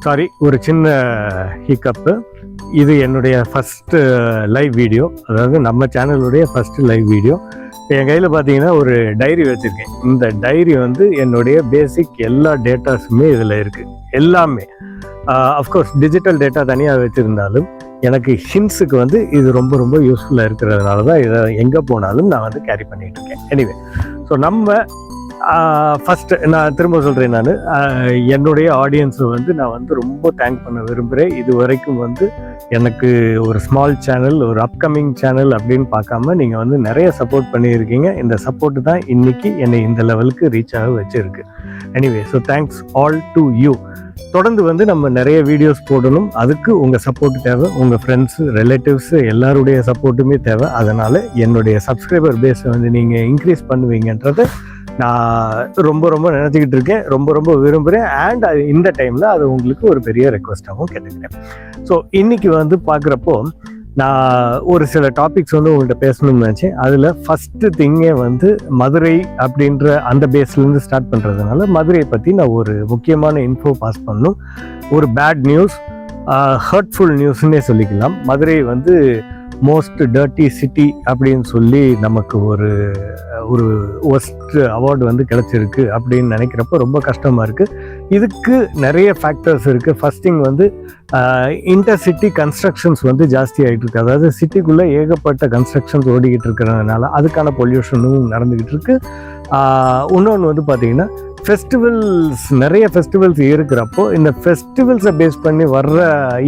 Sorry, ஒரு சின்ன ஹிக்கப்பு. இது என்னுடைய ஃபஸ்ட்டு லைவ் வீடியோ, அதாவது நம்ம சேனலுடைய ஃபஸ்ட்டு லைவ் வீடியோ. என் கையில் பார்த்தீங்கன்னா ஒரு டைரி வச்சுருக்கேன். இந்த டைரி வந்து என்னுடைய பேசிக் எல்லா டேட்டாஸுமே இதில் இருக்குது, எல்லாமே. அஃப்கோர்ஸ் டிஜிட்டல் டேட்டா தனியாக வச்சுருந்தாலும் எனக்கு ஹிண்ட்ஸுக்கு வந்து இது ரொம்ப ரொம்ப யூஸ்ஃபுல்லாக இருக்கிறதுனால தான் இதை எங்கே போனாலும் நான் வந்து கேரி பண்ணிகிட்டு இருக்கேன். எனிவே, ஸோ நம்ம ஃபஸ்ட்டு நான் திரும்ப சொல்கிறேன், நான் என்னுடைய ஆடியன்ஸை வந்து நான் வந்து ரொம்ப தேங்க் பண்ண விரும்புகிறேன். இது வரைக்கும் வந்து எனக்கு ஒரு ஸ்மால் சேனல், ஒரு அப்கமிங் சேனல் அப்படின்னு பார்க்காம நீங்கள் வந்து நிறைய சப்போர்ட் பண்ணியிருக்கீங்க. இந்த சப்போர்ட்டு தான் இன்றைக்கி என்னை இந்த லெவலுக்கு ரீச் ஆக வச்சுருக்கு. Anyway, so thanks all to you. தொடர்ந்து வந்து நம்ம நிறைய வீடியோஸ் போடணும். அதுக்கு உங்கள் சப்போர்ட் தேவை, உங்கள் ஃப்ரெண்ட்ஸு, ரிலேட்டிவ்ஸு எல்லாருடைய சப்போர்ட்டுமே தேவை. அதனால் என்னுடைய சப்ஸ்கிரைபர் பேஸை வந்து நீங்கள் இன்க்ரீஸ் பண்ணுவீங்கன்றதை நான் ரொம்ப ரொம்ப நினச்சிக்கிட்டு இருக்கேன், ரொம்ப ரொம்ப விரும்புகிறேன். அண்ட் இந்த டைமில் அது உங்களுக்கு ஒரு பெரிய ரெக்வஸ்ட்டாகவும் கேட்டுக்கிறேன். ஸோ இன்றைக்கி வந்து பார்க்குறப்போ நான் ஒரு சில டாபிக்ஸ் வந்து உங்கள்கிட்ட பேசணும்னு நினச்சேன். அதில் ஃபஸ்ட்டு திங்கே வந்து மதுரை அப்படின்ற அந்த பேஸ்லேருந்து ஸ்டார்ட் பண்ணுறதுனால மதுரையை பற்றி நான் ஒரு முக்கியமான இன்ஃபோ பாஸ் பண்ணணும். ஒரு பேட் நியூஸ், ஹர்ட்ஃபுல் நியூஸ்ன்னே சொல்லிக்கலாம். மதுரை வந்து மோஸ்ட் டர்ட்டி சிட்டி அப்படின்னு சொல்லி நமக்கு ஒரு ஒஸ்ட் அவார்டு வந்து கிடச்சிருக்கு அப்படின்னு நினைக்கிறப்போ ரொம்ப கஷ்டமாக இருக்குது. இதுக்கு நிறைய ஃபேக்டர்ஸ் இருக்குது. ஃபர்ஸ்ட் திங் வந்து இன்டர்சிட்டி கன்ஸ்ட்ரக்ஷன்ஸ் வந்து ஜாஸ்தி ஆகிட்டு இருக்கு. அதாவது சிட்டிக்குள்ளே ஏகப்பட்ட கன்ஸ்ட்ரக்ஷன்ஸ் ஓடிக்கிட்டு இருக்கிறதுனால அதுக்கான பொல்யூஷனும் நடந்துக்கிட்டு இருக்கு. இன்னொன்று வந்து பார்த்திங்கன்னா ஃபெஸ்டிவல்ஸ், நிறைய ஃபெஸ்டிவல்ஸ் இருக்கிறப்போ இந்த ஃபெஸ்டிவல்ஸை பேஸ் பண்ணி வர்ற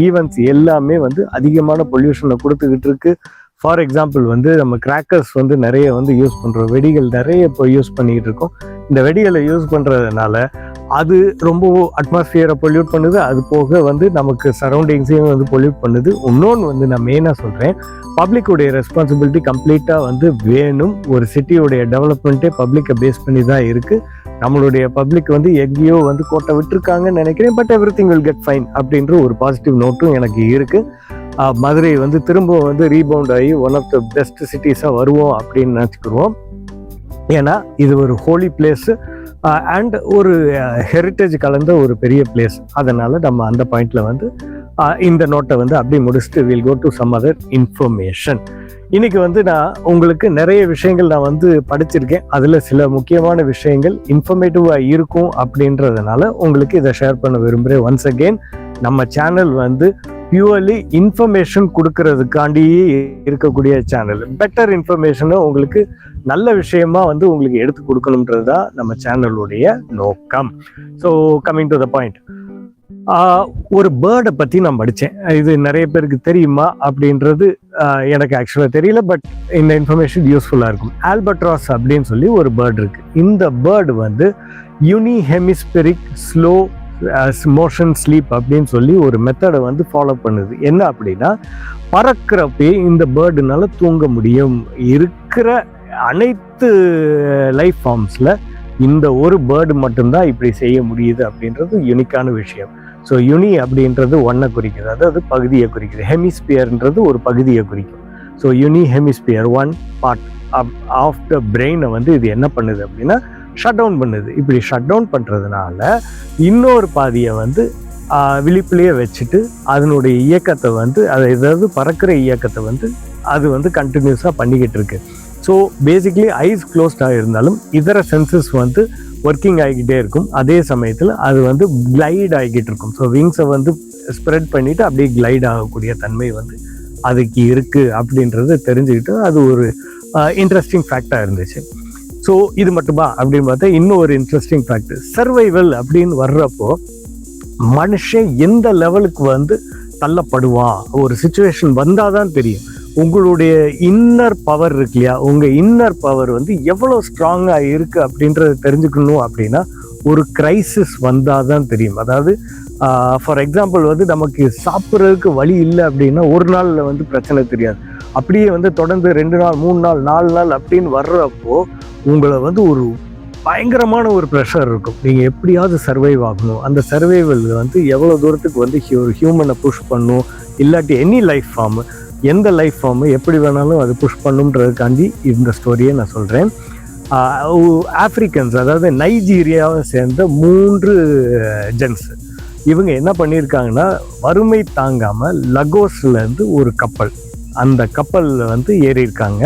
ஈவெண்ட்ஸ் எல்லாமே வந்து அதிகமான பொல்யூஷனை கொடுத்துக்கிட்டு இருக்கு. ஃபார் எக்ஸாம்பிள் வந்து நம்ம கிராக்கர்ஸ் வந்து நிறைய வந்து யூஸ் பண்ணுறோம், வெடிகள் நிறைய இப்போ யூஸ் பண்ணிக்கிட்டு இருக்கோம். இந்த வெடிகளை யூஸ் பண்ணுறதுனால அது ரொம்ப அட்மாஸ்பியரை பொல்யூட் பண்ணுது. அது போக வந்து நமக்கு சரௌண்டிங்ஸையும் வந்து பொல்யூட் பண்ணுது. இன்னொன்று வந்து நான் மெயினாக சொல்கிறேன், பப்ளிக்குடைய ரெஸ்பான்சிபிலிட்டி கம்ப்ளீட்டாக வந்து வேணும். ஒரு சிட்டியோடைய டெவலப்மெண்ட்டே பப்ளிக்கை பேஸ் பண்ணி தான் இருக்குது. நம்மளுடைய பப்ளிக் வந்து எங்கேயோ வந்து கோட்டை விட்டுருக்காங்கன்னு நினைக்கிறேன். But every thing will get fine அப்படின்ற ஒரு பாசிட்டிவ் நோட்டும் எனக்கு இருக்குது. மதுரை வந்து திரும்ப வந்து ரீபவுண்ட் ஆகி ஒன் ஆஃப் த பெஸ்ட் சிட்டிஸாக வருவோம் அப்படின்னு நினச்சிக்கிடுவோம். ஏன்னா இது ஒரு ஹோலி பிளேஸு அண்ட் ஒரு ஹெரிட்டேஜ் கலந்த ஒரு பெரிய பிளேஸ். அதனால் நம்ம அந்த பாயிண்டில் வந்து இந்த நோட்டை வந்து அப்படி முடிச்சுட்டு will go to some other information. இன்றைக்கி வந்து நான் உங்களுக்கு நிறைய விஷயங்கள் நான் வந்து படிச்சிருக்கேன். அதில் சில முக்கியமான விஷயங்கள் இன்ஃபர்மேட்டிவாக இருக்கும் அப்படின்றதுனால உங்களுக்கு இதை ஷேர் பண்ண விரும்புகிறேன். ஒன்ஸ் அகெயின், நம்ம சேனல் வந்து பியூர்லி இன்ஃபர்மேஷன் கொடுக்கறதுக்காண்டியே இருக்கக்கூடிய சேனல். பெட்டர் இன்ஃபர்மேஷனை உங்களுக்கு நல்ல விஷயமா வந்து உங்களுக்கு எடுத்து கொடுக்கணுன்றது தான் நம்ம சேனலுடைய நோக்கம். So coming to the point, ஒரு பேர்டை பற்றி நான் படித்தேன். இது நிறைய பேருக்கு தெரியுமா அப்படின்றது எனக்கு ஆக்சுவலாக தெரியல. பட் இந்த இன்ஃபர்மேஷன் யூஸ்ஃபுல்லாக இருக்கும். ஆல்பட்ராஸ் அப்படின்னு சொல்லி ஒரு பேர்டு இருக்குது. இந்த பேர்டு வந்து யூனி ஹெமிஸ்பெரிக் ஸ்லோ மோஷன் ஸ்லீப் அப்படின்னு சொல்லி ஒரு மெத்தடை வந்து ஃபாலோ பண்ணுது. என்ன அப்படின்னா, பறக்கிறப்பே இந்த பேர்டுனால தூங்க முடியும். இருக்கிற அனைத்து லைஃப் ஃபார்ம்ஸில் இந்த ஒரு பேர்டு மட்டும்தான் இப்படி செய்ய முடியுது அப்படின்றது யுனிக்கான விஷயம். ஸோ யுனி அப்படின்றது ஒன்றை குறிக்குது, அதாவது பகுதியை குறிக்குது. ஹெமிஸ்பியர்ன்றது ஒரு பகுதியை குறிக்கும். So uni hemisphere, one part of the பிரெயினை வந்து இது என்ன பண்ணுது அப்படின்னா ஷட் டவுன் பண்ணுது. இப்படி ஷட் டவுன் பண்ணுறதுனால இன்னொரு பாதியை வந்து விழிப்புலேயே வச்சுட்டு அதனுடைய இயக்கத்தை வந்து ஏதாவது பறக்கிற இயக்கத்தை வந்து அது வந்து கண்டினியூஸாக பண்ணிக்கிட்டு இருக்கு. ஸோ பேசிக்லி ஐஸ் க்ளோஸ்டாக இருந்தாலும் இதர சென்சஸ் வந்து ஒர்க்கிங் ஆகிக்கிட்டே இருக்கும். அதே சமயத்தில் அது வந்து கிளைட் ஆகிக்கிட்டு இருக்கும். ஸோ விங்ஸை வந்து ஸ்ப்ரெட் பண்ணிவிட்டு அப்படியே கிளைட் ஆகக்கூடிய தன்மை வந்து அதுக்கு இருக்குது அப்படின்றது தெரிஞ்சுக்கிட்டு அது ஒரு இன்ட்ரெஸ்டிங் ஃபேக்டாக இருந்துச்சு. ஸோ இது மட்டுமா அப்படின்னு பார்த்தா இன்னும் ஒரு இன்ட்ரெஸ்டிங் ஃபேக்ட், சர்வைவல் அப்படின்னு வர்றப்போ மனுஷன் எந்த லெவலுக்கு வந்து தள்ளப்படுவான், ஒரு சுச்சுவேஷன் வந்தால் தான் தெரியும். உங்களுடைய இன்னர் பவர் இருக்கு இல்லையா, உங்கள் இன்னர் பவர் வந்து எவ்வளோ ஸ்ட்ராங்காக இருக்குது அப்படின்றத தெரிஞ்சுக்கணும். அப்படின்னா ஒரு கிரைசிஸ் வந்தால் தான் தெரியும். அதாவது ஃபார் எக்ஸாம்பிள் வந்து நமக்கு சாப்பிட்றதுக்கு வழி இல்லை அப்படின்னா ஒரு நாளில் வந்து பிரச்சனை தெரியாது. அப்படியே வந்து தொடர்ந்து 2 நாள் 3 நாள் 4 நாள் அப்படின்னு வர்றப்போ உங்களை வந்து ஒரு பயங்கரமான ஒரு ப்ரெஷர் இருக்கும். நீங்கள் எப்படியாவது சர்வைவ் ஆகணும். அந்த சர்வைவல் வந்து எவ்வளோ தூரத்துக்கு வந்து ஒரு ஹியூமனை புஷ் பண்ணும், இல்லாட்டி எனி லைஃப் ஃபார்மு, எந்த லைஃப் ஃபார்மு எப்படி வேணாலும் அது புஷ் பண்ணுன்றதுக்காண்டி இந்த ஸ்டோரியை நான் சொல்கிறேன். ஆஃப்ரிக்கன்ஸ், அதாவது நைஜீரியாவை சேர்ந்த 3 ஜென்ஸ், இவங்க என்ன பண்ணியிருக்காங்கன்னா வறுமை தாங்காமல் லகோஸ்லேருந்து ஒரு கப்பல், அந்த கப்பலில் வந்து ஏறியிருக்காங்க.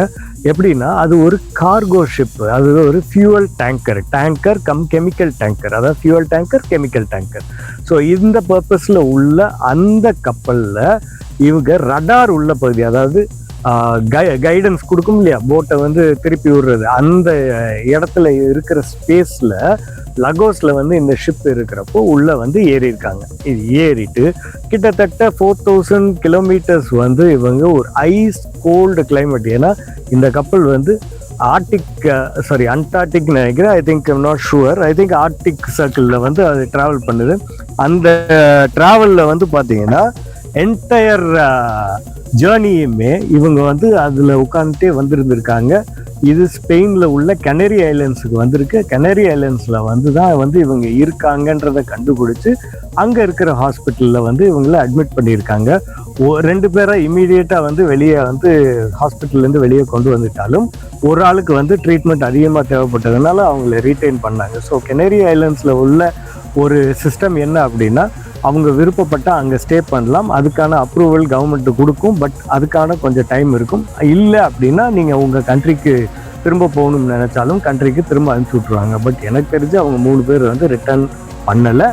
எப்படின்னா அது ஒரு கார்கோ ஷிப், அது ஒரு fuel tanker cum chemical tanker, அதாவது fuel tanker chemical tanker. So இந்த பர்பஸில் உள்ள அந்த கப்பலில் இவங்க ரடார் உள்ள பகுதி, அதாவது கைடன்ஸ் கொடுக்கும் இல்லையா, போட்டை வந்து திருப்பி விடுறது, அந்த இடத்துல இருக்கிற ஸ்பேஸில் லகோஸில் வந்து இந்த ஷிப் இருக்கிறப்போ உள்ளே வந்து ஏறியிருக்காங்க. இது ஏறிட்டு கிட்டத்தட்ட 4000 கிலோமீட்டர்ஸ் வந்து இவங்க ஒரு ஐஸ் கோல்டு கிளைமேட், ஏன்னா இந்த கப்பல் வந்து அண்டார்டிக் நினைக்கிறேன், I think not sure, I think Arctic சர்க்கிளில் வந்து அது ட்ராவல் பண்ணுது. அந்த ட்ராவலில் வந்து பார்த்தீங்கன்னா என்டையர் ஜேர்னியுமே இவங்க வந்து அதில் உட்காந்துட்டே வந்திருந்திருக்காங்க. இது ஸ்பெயினில் உள்ள கெனரி ஐலண்ட்ஸுக்கு வந்திருக்கு. கெனரி ஐலண்ட்ஸில் வந்து தான் வந்து இவங்க இருக்காங்கன்றதை கண்டுபிடிச்சி அங்கே இருக்கிற ஹாஸ்பிட்டலில் வந்து இவங்கள அட்மிட் பண்ணியிருக்காங்க. 2 பேரை இமீடியட்டாக வந்து வெளியே வந்து ஹாஸ்பிட்டல்லேருந்து வெளியே கொண்டு வந்துட்டாலும் ஒரு ஆளுக்கு வந்து ட்ரீட்மெண்ட் அதிகமாக தேவைப்பட்டதுனால அவங்கள ரீட்டைன் பண்ணாங்க. ஸோ கெனரி ஐலண்ட்ஸில் உள்ள ஒரு சிஸ்டம் என்ன அப்படின்னா, அவங்க விருப்பப்பட்டால் அங்கே ஸ்டே பண்ணலாம், அதுக்கான அப்ரூவல் கவர்மெண்ட்டு கொடுக்கும், பட் அதுக்கான கொஞ்சம் டைம் இருக்கும். இல்லை அப்படின்னா நீங்கள் உங்கள் கண்ட்ரிக்கு திரும்ப போகணும்னு நினச்சாலும் கண்ட்ரிக்கு திரும்ப அனுப்பிச்சி விட்ருவாங்க. பட் எனக்கு தெரிஞ்சு அவங்க 3 பேர் வந்து ரிட்டர்ன் பண்ணலை,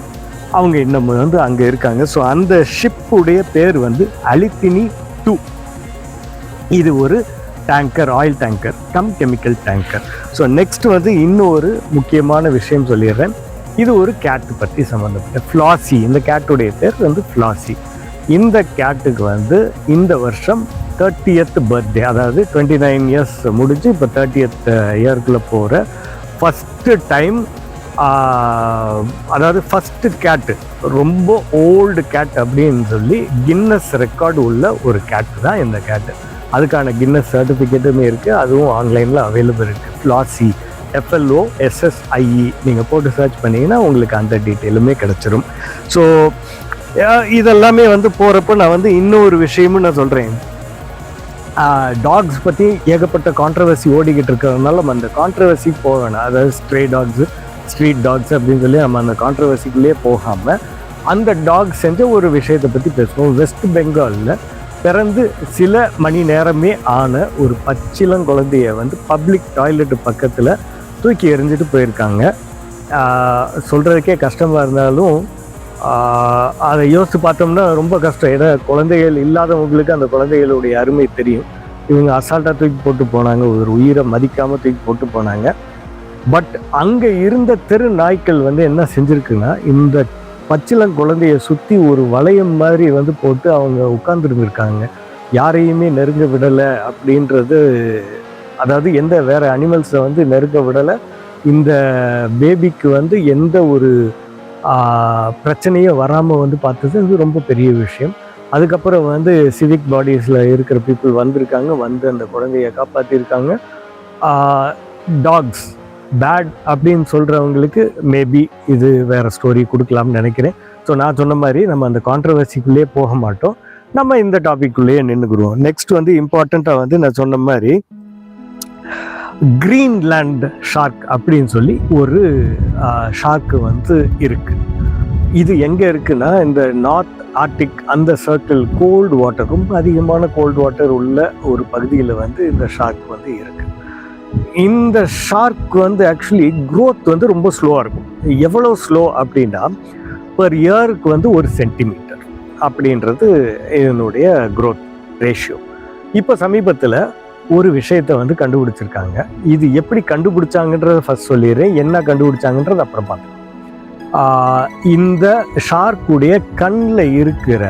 அவங்க இன்னும் வந்து அங்கே இருக்காங்க. ஸோ அந்த ஷிப்புடைய பேர் வந்து அலித்தினி 2. இது ஒரு tanker, oil tanker cum chemical tanker. So next வந்து இன்னொரு முக்கியமான விஷயம் சொல்லிடுறேன். இது ஒரு கேட்டு பற்றி சம்மந்தப்பட்ட ஃப்ளாசி. இந்த கேட்டுடைய பேர் வந்து ஃப்ளாசி. இந்த கேட்டுக்கு வந்து இந்த வருஷம் 30th பர்த்டே, அதாவது 29 இயர்ஸ் முடிஞ்சு இப்போ 30th இயர்க்குள்ளே போகிற ஃபஸ்ட்டு டைம், அதாவது ஃபஸ்ட்டு கேட்டு, ரொம்ப ஓல்டு கேட் அப்படின்னு சொல்லி கின்னஸ் ரெக்கார்டு உள்ள ஒரு கேட்டு தான் இந்த கேட்டு. அதுக்கான கின்னஸ் சர்டிஃபிகேட்டுமே இருக்குது, அதுவும் ஆன்லைனில் அவைலபிள் இருக்குது. ஃப்ளாசி, FLOSSIE நீங்கள் போட்டு சர்ச் பண்ணிங்கன்னா உங்களுக்கு அந்த டீட்டெயிலுமே கிடச்சிரும். ஸோ இதெல்லாமே வந்து போகிறப்போ நான் வந்து இன்னொரு விஷயமும் நான் சொல்கிறேன். டாக்ஸ் பற்றி ஏகப்பட்ட கான்ட்ரவர்சி ஓடிக்கிட்டு இருக்கிறதுனால நம்ம அந்த கான்ட்ரவர்சி போகணும். அதாவது ஸ்ட்ரே டாக்ஸு, ஸ்ட்ரீட் டாக்ஸ் அப்படின்னு சொல்லி நம்ம அந்த கான்ட்ரவர்சிக்குள்ளே போகாமல் அந்த டாக் செஞ்ச ஒரு விஷயத்தை பற்றி பேசுவோம். வெஸ்ட் பெங்காலில் பிறந்து சில மணி நேரமே ஆன ஒரு பச்சிளங்குழந்தைய வந்து பப்ளிக் டாய்லெட்டு பக்கத்தில் தூக்கி எறிஞ்சிட்டு போயிருக்காங்க. சொல்கிறதுக்கே கஷ்டமாக இருந்தாலும் அதை யோசித்து பார்த்தோம்னா ரொம்ப கஷ்டம். ஏன்னா குழந்தைகள் இல்லாதவங்களுக்கு அந்த குழந்தைகளுடைய அருமை தெரியும். இவங்க அசால்ட்டாக தூக்கி போட்டு போனாங்க, ஒரு உயிரை மதிக்காமல் தூக்கி போட்டு போனாங்க. பட் அங்கே இருந்த தெரு நாய்க்கள் வந்து என்ன செஞ்சுருக்குன்னா, இந்த பச்சிளங்குழந்தைய சுற்றி ஒரு வளையம் மாதிரி வந்து போட்டு அவங்க உட்கார்ந்துருந்துருக்காங்க. யாரையுமே நெருங்க விடலை அப்படின்றது, அதாவது எந்த வேறு அனிமல்ஸை வந்து நெருங்க விடலை. இந்த பேபிக்கு வந்து எந்த ஒரு பிரச்சனையும் வராமல் வந்து பார்த்தது அது ரொம்ப பெரிய விஷயம். அதுக்கப்புறம் வந்து சிவிக் பாடிஸில் இருக்கிற பீப்புள் வந்திருக்காங்க, வந்து அந்த குழந்தைய காப்பாற்றிருக்காங்க. டாக்ஸ் பேட் அப்படின்னு சொல்கிறவங்களுக்கு மேபி இது வேறு ஸ்டோரி கொடுக்கலாம்னு நினைக்கிறேன். ஸோ நான் சொன்ன மாதிரி நம்ம அந்த கான்ட்ரவர்சிக்குள்ளேயே போக மாட்டோம், நம்ம இந்த டாபிக்குள்ளேயே நின்றுக்குருவோம். நெக்ஸ்ட் வந்து இம்பார்ட்டண்ட்டாக வந்து நான் சொன்ன மாதிரி கிரீன்லேண்ட் ஷார்க் அப்படின்னு சொல்லி ஒரு ஷார்க்கு வந்து இருக்குது. இது எங்கே இருக்குன்னா, இந்த நார்த் ஆர்டிக் அந்த சர்க்கிள், கோல்டு வாட்டர், ரொம்ப அதிகமான கோல்டு வாட்டர் உள்ள ஒரு பகுதியில் வந்து இந்த ஷார்க் வந்து இருக்குது. இந்த ஷார்க் வந்து ஆக்சுவலி க்ரோத் வந்து ரொம்ப ஸ்லோவாக இருக்கும். எவ்வளோ ஸ்லோ அப்படின்னா, பர் இயருக்கு வந்து 1 சென்டிமீட்டர் அப்படின்றது இதனுடைய க்ரோத் ரேஷியோ. இப்போ சமீபத்தில் ஒரு விஷயத்தை வந்து கண்டுபிடிச்சிருக்காங்க. இது எப்படி கண்டுபிடிச்சாங்கன்றத ஃபர்ஸ்ட் சொல்லிடுறேன், என்ன கண்டுபிடிச்சாங்கன்றது அப்புறம் பார்த்துக்கலாம். இந்த ஷார்க்குடைய கண்ணில் இருக்கிற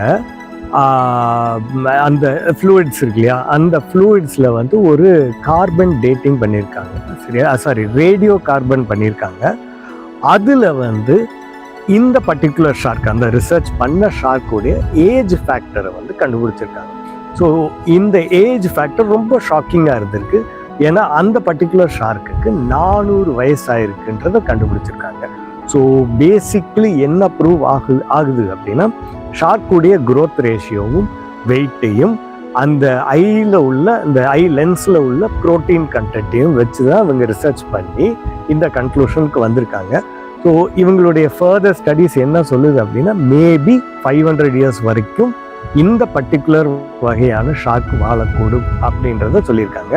அந்த ஃப்ளூயிட்ஸ் இருக்கு இல்லையா, அந்த ஃப்ளூயிட்ஸில் வந்து ஒரு கார்பன் டேட்டிங் பண்ணியிருக்காங்க. சரியா, ரேடியோ கார்பன் பண்ணியிருக்காங்க. அதில் வந்து இந்த பர்டிகுலர் ஷார்க், அந்த ரிசர்ச் பண்ண ஷார்க்குடைய ஏஜ் ஃபேக்டரை வந்து கண்டுபிடிச்சிருக்காங்க. ஸோ இந்த ஏஜ் ஃபேக்டர் ரொம்ப ஷாக்கிங்காக இருந்திருக்கு. ஏன்னா அந்த பர்டிகுலர் ஷார்க்குக்கு 400 வயசாயிருக்குன்றதை கண்டுபிடிச்சிருக்காங்க. ஸோ பேசிக்லி என்ன ப்ரூவ் ஆகுது அப்படின்னா, ஷார்க்குடைய க்ரோத் ரேஷியோவும் வெயிட்டையும் அந்த ஐயில் உள்ள, இந்த ஐ லென்ஸில் உள்ள ப்ரோட்டீன் கண்டென்ட்டையும் வச்சு தான் அவங்க ரிசர்ச் பண்ணி இந்த கன்க்ளூஷனுக்கு வந்திருக்காங்க. ஸோ இவங்களுடைய ஃபர்தர் ஸ்டடீஸ் என்ன சொல்லுது அப்படின்னா மேபி 500 இயர்ஸ் வரைக்கும் இந்த பர்டிகுலர் வகையான ஷார்க் வாழக்கூடும் அப்படின்றத சொல்லியிருக்காங்க.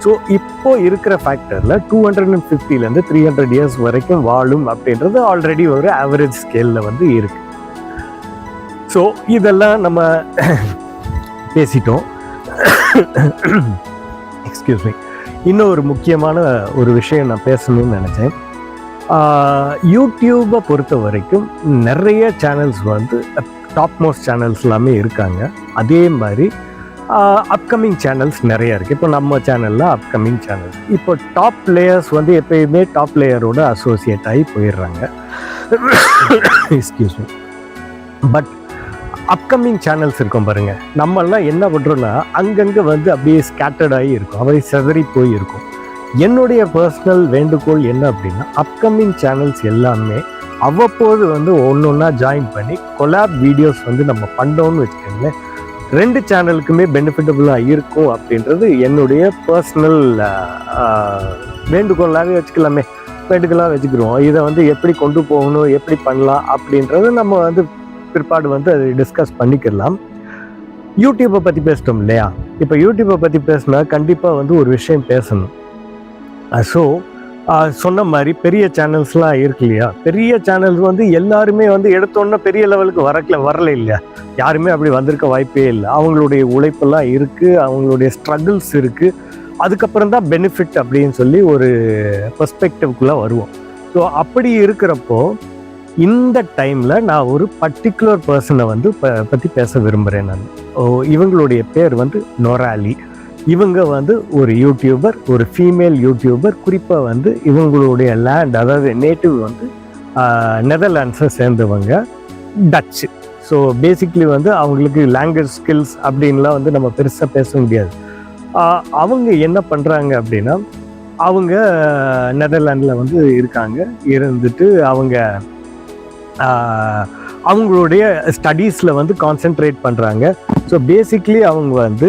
ஸோ இப்போ இருக்கிற ஃபேக்டரில் 250 300 இயர்ஸ் வரைக்கும் வாழும் அப்படின்றது ஆல்ரெடி ஒரு ஆவரேஜ் ஸ்கேலில் வந்து இருக்கு. ஸோ இதெல்லாம் நம்ம பேசிட்டோம். Excuse me. இன்னும் ஒரு முக்கியமான ஒரு விஷயம் நான் பேசணும்னு நினச்சேன். யூடியூப்பை பொறுத்த வரைக்கும் நிறைய சேனல்ஸ் வந்து டாப் மோஸ்ட் சேனல்ஸ் எல்லாமே இருக்காங்க. அதே மாதிரி அப்கமிங் சேனல்ஸ் நிறைய இருக்குது. இப்போ நம்ம சேனலில் அப்கமிங் சேனல்ஸ் இப்போ டாப் பிளேயர்ஸ் வந்து எப்பயுமே டாப் பிளேயரோட அசோசியேட் ஆகி போயிடுறாங்க. Excuse me. But upcoming channels இருக்கும் பாருங்க, நம்மெல்லாம் என்ன பண்ணுறோன்னா அங்கங்கே வந்து அப்படியே ஸ்கேட்டர்ட் ஆகி இருக்கும், அவை செதறி போய் இருக்கும். என்னுடைய பர்சனல் வேண்டுகோள் என்ன அப்படின்னா அப்கமிங் சேனல்ஸ் எல்லாமே அவ்வப்போது வந்து ஒன்று ஒன்றா ஜாயின் பண்ணி கொலாப் வீடியோஸ் வந்து நம்ம பண்ணோன்னு வச்சுக்கோங்களேன், 2 சேனலுக்குமே பெனிஃபிட்டபுளாக இருக்கும் அப்படின்றது என்னுடைய பர்சனல் வேண்டுகோளாகவே வேண்டுகோளாக வச்சுக்கிறோம். இதை வந்து எப்படி கொண்டு போகணும், எப்படி பண்ணலாம் அப்படின்றது நம்ம வந்து பிற்பாடு வந்து அதை டிஸ்கஸ் பண்ணிக்கலாம். யூடியூப்பை பற்றி பேசிட்டோம் இல்லையா? இப்போ யூடியூப்பை பற்றி பேசினா கண்டிப்பாக வந்து ஒரு விஷயம் பேசணும். ஸோ சொன்ன மாதிரி பெரிய சேனல்ஸ்லாம் இருக்கு இல்லையா? பெரிய சேனல்ஸ் வந்து எல்லாருமே வந்து எடுத்தோன்னா பெரிய லெவலுக்கு வரல இல்லையா? யாருமே அப்படி வந்திருக்க வாய்ப்பே இல்லை. அவங்களுடைய உழைப்பெல்லாம் இருக்குது, அவங்களுடைய ஸ்ட்ரகிள்ஸ் இருக்குது. அதுக்கப்புறம் தான் பெனிஃபிட் அப்படின்னு சொல்லி ஒரு பெர்ஸ்பெக்டிவ்க்குள்ளே வருவோம். ஸோ அப்படி இருக்கிறப்போ இந்த டைமில் நான் ஒரு பர்டிகுலர் பர்சனை வந்து பற்றி பேச விரும்புகிறேன். நான் இவங்களுடைய பேர் வந்து நொராலி. இவங்க வந்து ஒரு யூடியூபர், ஒரு ஃபீமேல் யூடியூபர். குறிப்பாக வந்து இவங்களுடைய லேண்ட், அதாவது நேட்டிவ் வந்து நெதர்லாண்ட்ஸை சேர்ந்தவங்க, டச்சு. ஸோ பேசிக்லி வந்து அவங்களுக்கு லாங்குவேஜ் ஸ்கில்ஸ் அப்படின்லாம் வந்து நம்ம பெருசாக பேச முடியாது. அவங்க என்ன பண்ணுறாங்க அப்படின்னா அவங்க நெதர்லாண்டில் வந்து இருந்துட்டு அவங்களுடைய ஸ்டடீஸில் வந்து கான்சென்ட்ரேட் பண்ணுறாங்க. ஸோ பேசிக்லி அவங்க வந்து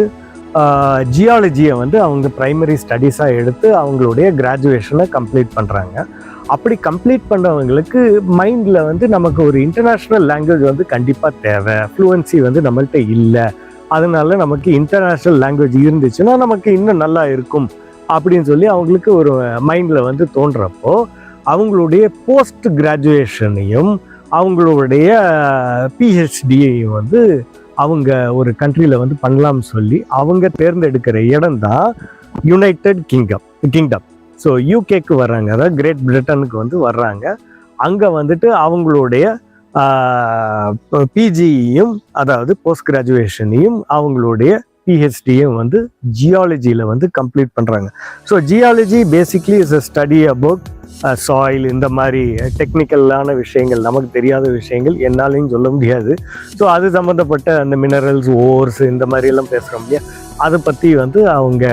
ஜியாலஜியை வந்து அவங்க ப்ரைமரி ஸ்டடீஸாக எடுத்து அவங்களுடைய கிராஜுவேஷனை கம்ப்ளீட் பண்ணுறாங்க. அப்படி கம்ப்ளீட் பண்ணவங்களுக்கு மைண்டில் வந்து நமக்கு ஒரு இன்டர்நேஷ்னல் லாங்குவேஜ் வந்து கண்டிப்பாக தேவை, ஃப்ளூவன்சி வந்து நம்மள்கிட்ட இல்லை, அதனால நமக்கு இன்டர்நேஷ்னல் லாங்குவேஜ் இருந்துச்சுன்னா நமக்கு இன்னும் நல்லா இருக்கும் அப்படின்னு சொல்லி அவங்களுக்கு ஒரு மைண்டில் வந்து தோன்றப்போ அவங்களுடைய போஸ்ட் கிராஜுவேஷனையும் அவங்களுடைய பிஹெச்டியையும் வந்து அவங்க ஒரு கண்ட்ரியில் வந்து பண்ணலாம்னு சொல்லி அவங்க தேர்ந்தெடுக்கிற இடம் தான் யுனைடெட் கிங்டம். ஸோ யூகேக்கு வர்றாங்க, அதாவது கிரேட் பிரிட்டனுக்கு வந்து வர்றாங்க. அங்கே வந்துட்டு அவங்களுடைய பிஜியையும் அதாவது போஸ்ட் கிராஜுவேஷனையும் அவங்களுடைய பிஹெச்டியும் வந்து ஜியாலஜியில் வந்து கம்ப்ளீட் பண்ணுறாங்க. So geology basically is a study about soil, இந்த மாதிரி டெக்னிக்கலான விஷயங்கள், நமக்கு தெரியாத விஷயங்கள் என்னாலையும் சொல்ல முடியாது. ஸோ அது சம்மந்தப்பட்ட அந்த மினரல்ஸ், ஓர்ஸ், இந்த மாதிரியெல்லாம் பேசுகிறோம் இல்லையா, அதை பற்றி வந்து அவங்க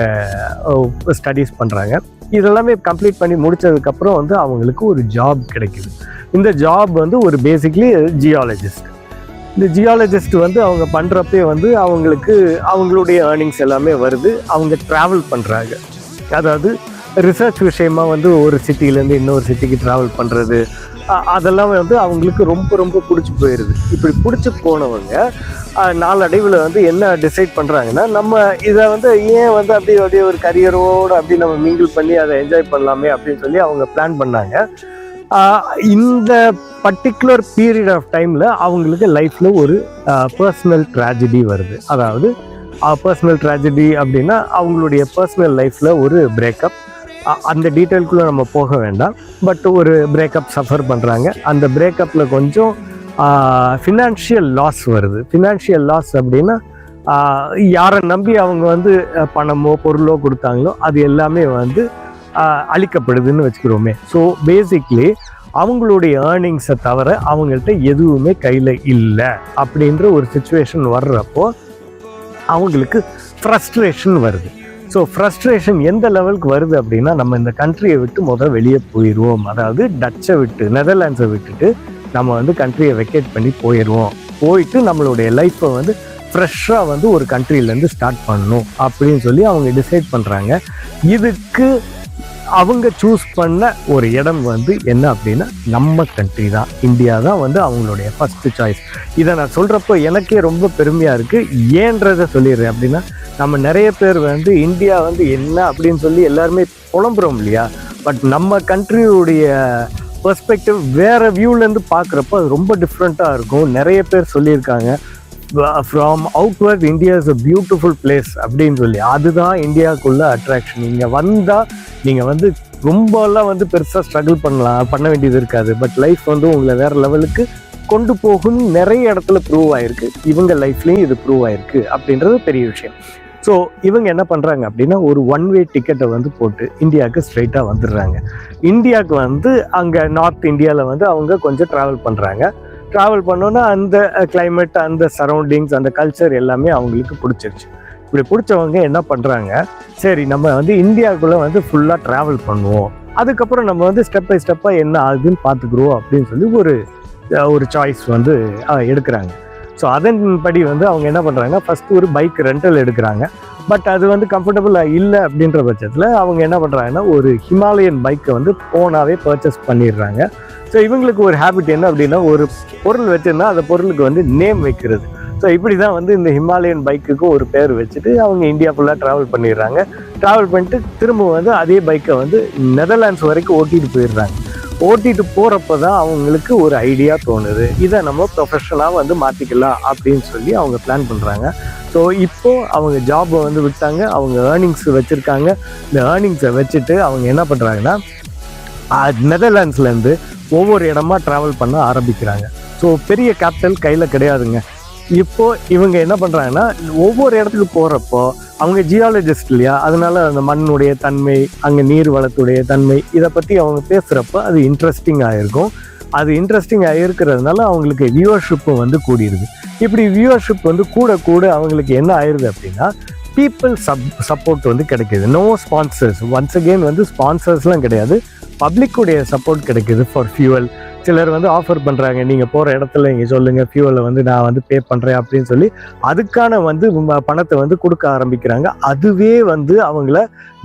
ஸ்டடீஸ் பண்ணுறாங்க. இதெல்லாமே கம்ப்ளீட் பண்ணி முடித்ததுக்கப்புறம் வந்து அவங்களுக்கு ஒரு ஜாப் கிடைக்குது. இந்த ஜாப் வந்து ஒரு பேசிக்லி ஜியாலஜிஸ்ட். இந்த ஜியாலஜிஸ்ட் வந்து அவங்க பண்ணுறப்பே வந்து அவங்களுக்கு அவங்களுடைய ஏர்னிங்ஸ் எல்லாமே வருது. அவங்க ட்ராவல் பண்ணுறாங்க, அதாவது ரிசர்ச் விஷயமா வந்து ஒரு சிட்டிலேருந்து இன்னொரு சிட்டிக்கு ட்ராவல் பண்ணுறது, அதெல்லாம் வந்து அவங்களுக்கு ரொம்ப ரொம்ப பிடிச்சி போயிடுது. இப்படி பிடிச்சி போனவங்க நாளடைவில் வந்து என்ன டிசைட் பண்ணுறாங்கன்னா, நம்ம இதை வந்து ஏன் வந்து அப்படியே ஒரு கரியரோடு அப்படி நம்ம மிங்கிள் பண்ணி அதை என்ஜாய் பண்ணலாமே அப்படின்னு சொல்லி அவங்க பிளான் பண்ணாங்க. இந்த பர்டிகுலர் பீரியட் ஆஃப் டைமில் அவங்களுக்கு லைஃப்பில் ஒரு பர்சனல் ட்ராஜடி வருது. அதாவது பர்சனல் ட்ராஜடி அப்படின்னா அவங்களுடைய பர்சனல் லைஃப்பில் ஒரு பிரேக்கப். அந்த டீட்டெயிலுக்குள்ளே நம்ம போக வேண்டாம். பட் ஒரு பிரேக்கப் சஃபர் பண்ணுறாங்க. அந்த பிரேக்கப்பில் கொஞ்சம் ஃபினான்ஷியல் லாஸ் வருது. ஃபினான்ஷியல் லாஸ் அப்படின்னா யாரை நம்பி அவங்க வந்து பணமோ பொருளோ கொடுத்தாங்களோ அது எல்லாமே வந்து அளிக்கப்படுதுன்னு வச்சுக்கிறோமே. ஸோ பேசிக்லி அவங்களுடைய ஏர்னிங்ஸை தவிர அவங்கள்ட்ட எதுவுமே கையில் இல்லை அப்படின்ற ஒரு சுச்சுவேஷன் வர்றப்போ அவங்களுக்கு ஃப்ரஸ்ட்ரேஷன் வருது. ஸோ ஃப்ரஸ்ட்ரேஷன் எந்த லெவலுக்கு வருது அப்படின்னா, நம்ம இந்த கண்ட்ரியை விட்டு வெளியே போயிடுவோம், அதாவது டச்சை விட்டு நெதர்லாண்ட்ஸை விட்டுட்டு நம்ம வந்து கண்ட்ரியை வெக்கேட் பண்ணி போயிட்டு நம்மளுடைய லைஃப்பை வந்து ஃப்ரெஷ்ஷாக வந்து ஒரு கண்ட்ரிலேருந்து ஸ்டார்ட் பண்ணணும் அப்படின்னு சொல்லி அவங்க டிசைட் பண்ணுறாங்க. இதுக்கு அவங்க சூஸ் பண்ண ஒரு இடம் வந்து என்ன அப்படின்னா நம்ம கண்ட்ரி தான், இந்தியா தான் வந்து அவங்களுடைய ஃபஸ்ட்டு சாய்ஸ். இதை நான் சொல்கிறப்போ எனக்கே ரொம்ப பெருமையாக இருக்குது. ஏன்றதை சொல்லிடுறேன். அப்படின்னா நம்ம நிறைய பேர் வந்து இந்தியா வந்து என்ன அப்படின்னு சொல்லி எல்லாருமே புலம்புறோம் இல்லையா? பட் நம்ம கண்ட்ரியுடைய பெர்ஸ்பெக்டிவ் வேறு வியூலேருந்து பார்க்குறப்போ அது ரொம்ப டிஃப்ரெண்ட்டாக இருக்கும். நிறைய பேர் சொல்லியிருக்காங்க from outward India is a beautiful place அப்படின்னு சொல்லி. அதுதான் இந்தியாவுக்குள்ள அட்ராக்ஷன். இங்கே வந்தால் நீங்கள் வந்து ரொம்பலாம் வந்து பெருசாக ஸ்ட்ரகிள் பண்ண வேண்டியது இருக்காது. பட் லைஃப் வந்து உங்களை வேறு லெவலுக்கு கொண்டு போகும்னு நிறைய இடத்துல ப்ரூவ் ஆகிருக்கு. இவங்க லைஃப்லேயும் இது ப்ரூவ் ஆகிருக்கு அப்படின்றது பெரிய விஷயம். ஸோ இவங்க என்ன பண்ணுறாங்க அப்படின்னா ஒரு ஒன் வே டிக்கெட்டை வந்து போட்டு இந்தியாவுக்கு ஸ்ட்ரைட்டாக வந்துடுறாங்க. இந்தியாவுக்கு வந்து அங்கே நார்த் இந்தியாவில் வந்து அவங்க கொஞ்சம் ட்ராவல் பண்ணுறாங்க. ட்ராவல் பண்ணோன்னா அந்த கிளைமேட், அந்த சரௌண்டிங்ஸ், அந்த கல்ச்சர் எல்லாமே அவங்களுக்கு பிடிச்சிருச்சு. இப்படி பிடிச்சவங்க என்ன பண்ணுறாங்க, சரி நம்ம வந்து இந்தியாவுக்குள்ளே வந்து ஃபுல்லாக ட்ராவல் பண்ணுவோம், அதுக்கப்புறம் நம்ம வந்து ஸ்டெப் பை ஸ்டெப்பாக என்ன ஆகுதுன்னு பார்த்துக்குருவோம் அப்படின்னு சொல்லி ஒரு சாய்ஸ் வந்து எடுக்கிறாங்க. ஸோ அதன்படி வந்து அவங்க என்ன பண்ணுறாங்க, ஃபஸ்ட்டு ஒரு பைக் ரெண்டல் எடுக்கிறாங்க. பட் அது வந்து கம்ஃபர்டபுளாக இல்லை அப்படின்ற பட்சத்தில் அவங்க என்ன பண்ணுறாங்கன்னா ஒரு ஹிமாலயன் பைக்கை வந்து ஓனாகவே பர்ச்சேஸ் பண்ணிடுறாங்க. ஸோ இவங்களுக்கு ஒரு ஹேபிட் என்ன அப்படின்னா ஒரு பொருள் வச்சுருந்தா அந்த பொருளுக்கு வந்து நேம் வைக்கிறது. ஸோ இப்படி தான் வந்து இந்த ஹிமாலயன் பைக்குக்கும் ஒரு பேர் வச்சுட்டு அவங்க இந்தியா ஃபுல்லாக ட்ராவல் பண்ணிடுறாங்க. ட்ராவல் பண்ணிட்டு திரும்ப வந்து அதே பைக்கை வந்து நெதர்லாண்ட்ஸ் வரைக்கும் ஓட்டிகிட்டு போயிடுறாங்க. ஓட்டிகிட்டு போகிறப்ப தான் அவங்களுக்கு ஒரு ஐடியா தோணுது, இதை நம்ம ப்ரொஃபஷனாக வந்து மாற்றிக்கலாம் அப்படின்னு சொல்லி அவங்க பிளான் பண்ணுறாங்க. ஸோ இப்போது அவங்க ஜாபை வந்து விட்டாங்க, அவங்க ஏர்னிங்ஸ் வச்சுருக்காங்க. இந்த ஏர்னிங்ஸை வச்சுட்டு அவங்க என்ன பண்ணுறாங்கன்னா நெதர்லாண்ட்ஸ்லேருந்து ஒவ்வொரு இடமா ட்ராவல் பண்ண ஆரம்பிக்கிறாங்க. ஸோ பெரிய கேபிட்டல் கையில் கிடையாதுங்க. இப்போது இவங்க என்ன பண்ணுறாங்கன்னா ஒவ்வொரு இடத்துக்கு போகிறப்போ அவங்க ஜியாலஜிஸ்ட் இல்லையா, அதனால அந்த மண்ணுடைய தன்மை, அங்கே நீர் வளத்துடைய தன்மை, இதை பற்றி அவங்க பேசுகிறப்ப அது இன்ட்ரெஸ்டிங்காக இருக்கும். அது இன்ட்ரெஸ்டிங்காக இருக்கிறதுனால அவங்களுக்கு வியூவர்ஷிப்பும் வந்து கூடிடுது. இப்படி வியூவர்ஷிப் வந்து கூட அவங்களுக்கு என்ன ஆயிடுது அப்படின்னா பீப்புள் சப்போர்ட் வந்து கிடைக்கிது. No sponsors. ஒன்ஸ் அகெயின் வந்து ஸ்பான்சர்ஸ்லாம் கிடையாது, பப்ளிக்குடைய சப்போர்ட் கிடைக்கிது ஃபார் ஃபியூவல். சிலர் வந்து ஆஃபர் பண்ணுறாங்க, நீங்கள் போகிற இடத்துல இங்கே சொல்லுங்கள், ஃபியூவலை வந்து நான் வந்து பே பண்ணுறேன் அப்படின்னு சொல்லி அதுக்கான வந்து பணத்தை வந்து கொடுக்க ஆரம்பிக்கிறாங்க. அதுவே வந்து அவங்கள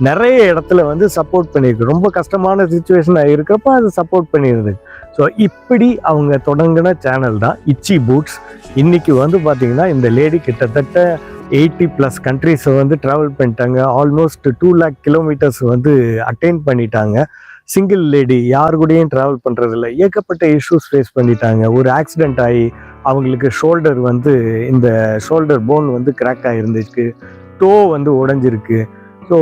நிறைய இடத்துல வந்து சப்போர்ட் பண்ணியிருக்கு. ரொம்ப கஷ்டமான சுச்சுவேஷனாக இருக்கிறப்ப அது சப்போர்ட் பண்ணிடுது. ஸோ இப்படி அவங்க தொடங்கின சேனல் தான் இச்சி பூட்ஸ். இன்றைக்கி வந்து பார்த்திங்கன்னா இந்த லேடி கிட்டத்தட்ட 80+ கண்ட்ரிஸை வந்து ட்ராவல் பண்ணிட்டாங்க. ஆல்மோஸ்ட் 2 lakh கிலோமீட்டர்ஸ் வந்து அட்டைன் பண்ணிட்டாங்க. சிங்கிள் லேடி, யாரு கூடயும் ட்ராவல் பண்ணுறதில்ல. ஏகப்பட்ட இஷ்யூஸ் ஃபேஸ் பண்ணிட்டாங்க. ஒரு ஆக்சிடெண்ட் ஆகி அவங்களுக்கு ஷோல்டர் வந்து இந்த ஷோல்டர் போன் வந்து கிராக் ஆகிருந்துச்சு, டோ வந்து உடஞ்சிருக்கு. ஸோ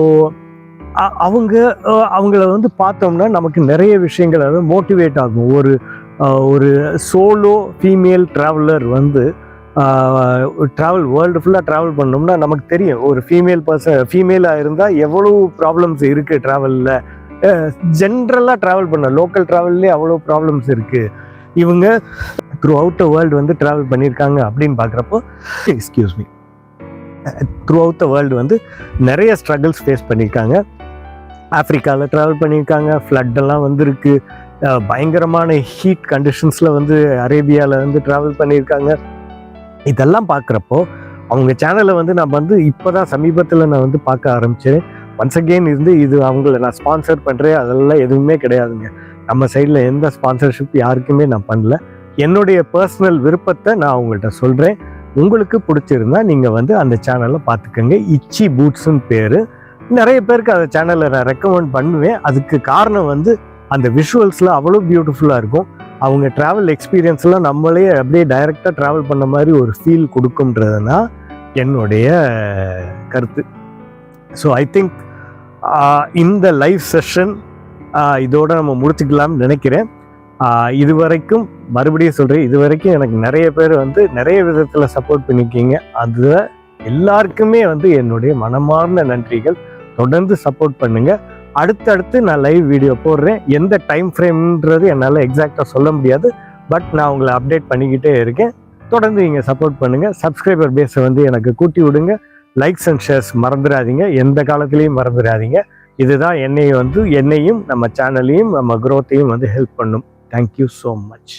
அவங்கள வந்து பார்த்தோம்னா நமக்கு நிறைய விஷயங்கள் அதாவது மோட்டிவேட் ஆகும். ஒரு சோலோ ஃபீமேல் ட்ராவலர் வந்து வேர்ல்டு ஃபுல்லாக ட்ராவல் பண்ணோம்னா நமக்கு தெரியும் ஒரு ஃபீமேலாக இருந்தால் எவ்வளோ ப்ராப்ளம்ஸ் இருக்குது ட்ராவலில். ஜென்ரலாக ட்ராவல் பண்ண லோக்கல் ட்ராவல்லே அவ்வளோ ப்ராப்ளம்ஸ் இருக்குது. இவங்க த்ரூ அவுட் த வேர்ல்டு வந்து ட்ராவல் பண்ணியிருக்காங்க அப்படின்னு பார்க்குறப்போ த்ரூ அவுட் த வேர்ல்டு வந்து நிறைய ஸ்ட்ரகிள்ஸ் ஃபேஸ் பண்ணியிருக்காங்க. ஆஃப்ரிக்காவில் ட்ராவல் பண்ணியிருக்காங்க, ஃப்ளட்டெல்லாம் வந்துருக்கு, பயங்கரமான ஹீட் கண்டிஷன்ஸில் வந்து அரேபியாவில் வந்து ட்ராவல் பண்ணியிருக்காங்க. இதெல்லாம் பார்க்குறப்போ அவங்க சேனலை வந்து நான் வந்து இப்போ தான் சமீபத்தில் நான் வந்து பார்க்க ஆரம்பித்தேன். ஒன்ஸ் அகெயின் இருந்து இது அவங்கள நான் ஸ்பான்சர் பண்ணுறேன் அதெல்லாம் எதுவுமே கிடையாதுங்க. நம்ம சைடில் எந்த ஸ்பான்சர்ஷிப் யாருக்குமே நான் பண்ணல. என்னுடைய பர்சனல் விருப்பத்தை நான் உங்கள்கிட்ட சொல்கிறேன். உங்களுக்கு பிடிச்சிருந்தா நீங்கள் வந்து அந்த சேனலை பார்த்துக்கோங்க. இச்சி பூட்ஸ்ன்னு பேர். நிறைய பேருக்கு அந்த சேனலை நான் ரெக்கமெண்ட் பண்ணுவேன். அதுக்கு காரணம் வந்து அந்த விஷுவல்ஸ்லாம் அவ்வளோ பியூட்டிஃபுல்லாக இருக்கும். அவங்க ட்ராவல் எக்ஸ்பீரியன்ஸ்லாம் நம்மளே அப்படியே டைரெக்டாக ட்ராவல் பண்ண மாதிரி ஒரு ஃபீல் கொடுக்கும்ன்றதுனா என்னுடைய கருத்து. ஸோ ஐ திங்க் இந்த லைவ் செஷன் இதோட நம்ம முடிச்சுக்கலாம்னு நினைக்கிறேன். இது வரைக்கும் மறுபடியும் சொல்கிறேன், இது வரைக்கும் எனக்கு நிறைய பேர் வந்து நிறைய விதத்தில் சப்போர்ட் பண்ணியிருக்கீங்க. அதில் எல்லாருக்குமே வந்து என்னுடைய மனமார்ந்த நன்றிகள். தொடர்ந்து சப்போர்ட் பண்ணுங்கள். அடுத்தடுத்து நான் லைவ் வீடியோ போடுறேன். எந்த டைம் ஃப்ரேம்ன்றது என்னால் எக்ஸாக்டாக சொல்ல முடியாது. பட் நான் உங்களை அப்டேட் பண்ணிக்கிட்டே இருக்கேன். தொடர்ந்து நீங்கள் சப்போர்ட் பண்ணுங்கள். சப்ஸ்கிரைபர் பேஸை வந்து எனக்கு கூட்டி விடுங்க. லைக்ஸ் அண்ட் ஷேர்ஸ் மறந்துடாதீங்க, எந்த காலத்துலேயும் மறந்துடாதீங்க. இதுதான் என்னையும் நம்ம சேனலையும் நம்ம க்ரோத்தையும் வந்து ஹெல்ப் பண்ணும். Thank you so much.